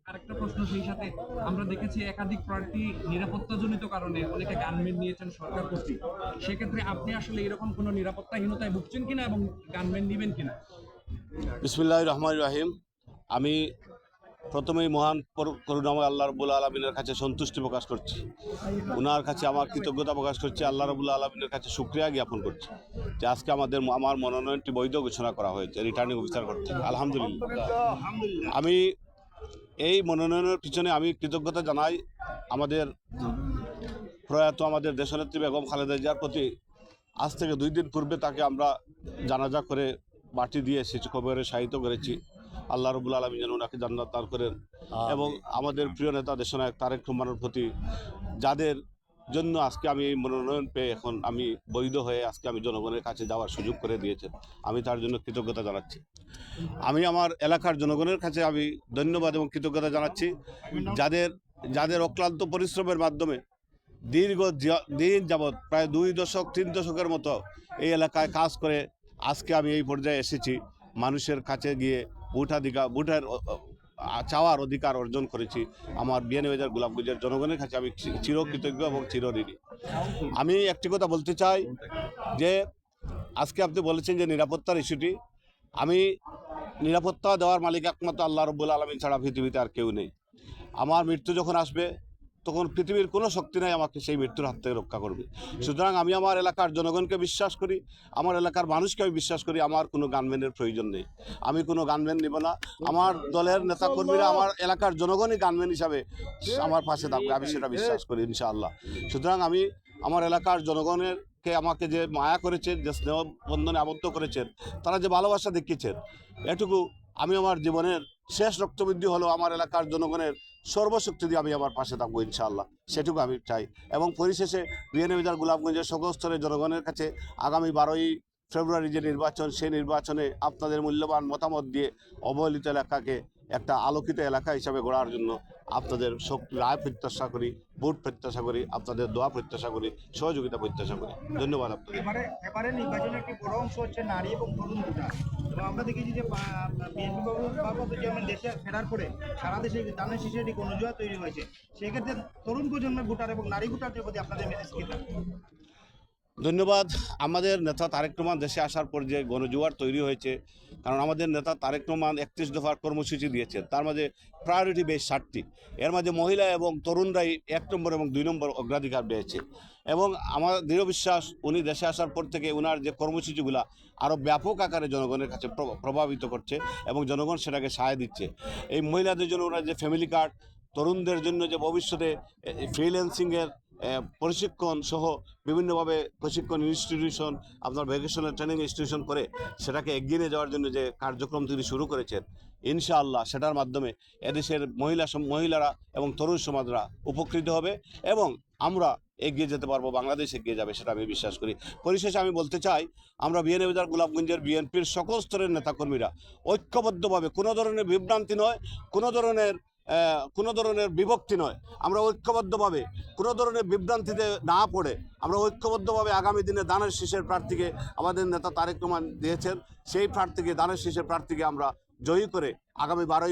আরেকটা প্রশ্ন সেই সাথে, আমরা দেখেছি একাধিক প্রার্থী নিরাপত্তাজনিত কারণে অনেকে গানম্যান নিয়েছেন সরকার কর্তৃক। সেক্ষেত্রে আপনি আসলে এরকম কোনো নিরাপত্তাহীনতায় ভুগছেন কিনা এবং গানম্যান নিবেন কিনা? বিসমিল্লাহির রহমানির রহিম। আমি প্রথমেই মহান করুণাময় আল্লাহ রব্বুল আলমিনের কাছে সন্তুষ্টি প্রকাশ করছি, ওনার কাছে আমার কৃতজ্ঞতা প্রকাশ করছি, আল্লাহ রব্বুল আলমিনের কাছে শুকরিয়া জ্ঞাপন করছি যে আজকে আমার মনোনয়নটি বৈধ ঘোষণা করা হয়েছে রিটার্নিং অফিসার করতে। আলহামদুলিল্লাহ। আমি এই মনোনয়নের পিছনে আমি কৃতজ্ঞতা জানাই আমাদের প্রয়াত আমাদের দেশনেত্রী বেগম খালেদা জিয়ার প্রতি। আজ থেকে 2 দিন পূর্বে তাকে আমরা জানাজা করে মাটি দিয়ে এসেছি, কবরে শায়িত করেছি। আল্লাহ রব্বুল আলামিন যেন ওনাকে জান্নাত দান করেন। এবং আমাদের প্রিয় নেতা দেশনায়ক তারেক রহমানের প্রতি, যাদের জন্য আজকে আমি এই মনোনয়ন পেয়ে এখন আমি বৈধ হয়ে আজকে আমি জনগণের কাছে যাওয়ার সুযোগ করে দিয়েছেন, আমি তার জন্য কৃতজ্ঞতা জানাচ্ছি। আমি আমার এলাকার জনগণের কাছে আমি ধন্যবাদ এবং কৃতজ্ঞতা জানাচ্ছি, যাদের যাদের অক্লান্ত পরিশ্রমের মাধ্যমে দিন যাবৎ প্রায় 2 দশক 3 দশকের মতো এই এলাকায় কাজ করে আজকে আমি এই পর্যায়ে এসেছি। মানুষের কাছে গিয়ে ভোটের চাওয়ার অধিকার অর্জন করেছি। আমার বিয়ানীবাজার গোলাপগঞ্জের জনগণের কাছে আমি চিরকৃতজ্ঞ এবং চিরঋণী। আমি একটি কথা বলতে চাই যে আজকে আপনি বলেছেন যে নিরাপত্তার ইস্যুটি, আমি নিরাপত্তা দেওয়ার মালিক একমাত্র আল্লাহ রব্বুল আলামিন ছাড়া পৃথিবীতে আর কেউ নেই। আমার মৃত্যু যখন আসবে তখন পৃথিবীর কোনো শক্তি নাই আমাকে সেই মৃত্যুর হাত থেকে রক্ষা করবে। সুতরাং আমি আমার এলাকার জনগণকে বিশ্বাস করি, আমার এলাকার মানুষকে আমি বিশ্বাস করি, আমার কোনো গানম্যানের প্রয়োজন নেই। আমি কোনো গানম্যান নিব না। আমার দলের নেতাকর্মীরা আমার এলাকার জনগণই গানম্যান হিসাবে আমার পাশে থাকবে, আমি সেটা বিশ্বাস করি ইনশাআল্লাহ। সুতরাং আমি আমার এলাকার জনগণেরকে আমাকে যে মায়া করেছেন, যে স্নেহ বন্ধনে আবদ্ধ করেছেন, তারা যে ভালোবাসা দেখিয়েছেন, এটুকু আমি আমার জীবনের শেষ রক্তবৃদ্ধি হলো আমার এলাকার জনগণের সর্বশক্তি দিয়ে আমি আমার পাশে থাকবো ইনশাআল্লাহ, সেটুকু আমি চাই। এবং পরিশেষে বিয়ানীবাজার গোলাপগঞ্জের সকল স্তরের জনগণের কাছে আগামী 12ই ফেব্রুয়ারি যে নির্বাচন, সেই নির্বাচনে আপনাদের মূল্যবান মতামত দিয়ে অবহেলিত এলাকাকে একটা আলোকিত এলাকা হিসাবে গড়ার জন্য আপনাদের রায় প্রত্যাশা করি, ভোট প্রত্যাশা করি, আপনাদের দোয়া প্রত্যাশা করি, সহযোগিতা প্রত্যাশা করি। ধন্যবাদ আপনাদের। এবারে নির্বাচনের একটি বড় অংশ হচ্ছে নারী এবং তরুণ ভোটার। এবং আমরা দেখেছি যে বিএনপি বাবু যেমন দেশে ফেরার পরে সারা দেশে ধানের শীষে একটি গণজোয়ার তৈরি হয়েছে। সেক্ষেত্রে তরুণ প্রজন্মের ভোটার এবং নারী ভোটারদের প্রতি আপনাদের মেসেজ কি থাকবে? ধন্যবাদ। আমাদের নেতা তারেক রহমান দেশে আসার পর যে গণজোয়ার তৈরি হয়েছে, কারণ আমাদের নেতা তারেক রহমান 31 দফার কর্মসূচি দিয়েছেন, তার মাঝে প্রায়োরিটি বেশ 7টি। এর মাঝে মহিলা এবং তরুণরাই 1 নম্বর এবং 2 নম্বর অগ্রাধিকার পেয়েছে। এবং আমার দৃঢ় বিশ্বাস উনি দেশে আসার পর থেকে ওনার যে কর্মসূচিগুলা আরও ব্যাপক আকারে জনগণের কাছে প্রভাবিত করছে এবং জনগণ সেটাকে সায় দিচ্ছে। এই মহিলাদের জন্য ওনার যে ফ্যামিলি কার্ড, তরুণদের জন্য যে ভবিষ্যতে ফ্রিল্যান্সিংয়ের প্রশিক্ষণ সহ বিভিন্নভাবে প্রশিক্ষণ ইনস্টিটিউশন, আপনার ভ্যাকেশনের ট্রেনিং ইনস্টিটিউশন করে সেটাকে এগিয়ে নিয়ে যাওয়ার জন্য যে কার্যক্রম তিনি শুরু করেছেন, ইনশাআল্লাহ সেটার মাধ্যমে এদেশের মহিলারা এবং তরুণ সমাজরা উপকৃত হবে এবং আমরা এগিয়ে যেতে পারবো, বাংলাদেশ এগিয়ে যাবে, সেটা আমি বিশ্বাস করি। পরিশেষে আমি বলতে চাই, আমরা বিয়ানীবাজার গোলাপগঞ্জের বিএনপির সকল স্তরের নেতাকর্মীরা ঐক্যবদ্ধভাবে, কোনো ধরনের বিভ্রান্তি নয়, কোনো ধরনের বিভক্তি নয়, আমরা ঐক্যবদ্ধভাবে কোনো ধরনের বিভ্রান্তিতে না পড়ে আমরা ঐক্যবদ্ধভাবে আগামী দিনে ধানের শীষের প্রার্থীকে আমাদের নেতা তারেক রহমান দিয়েছেন, সেই প্রার্থীকে, ধানের শীষের প্রার্থীকে আমরা জয়ী করে আগামী 12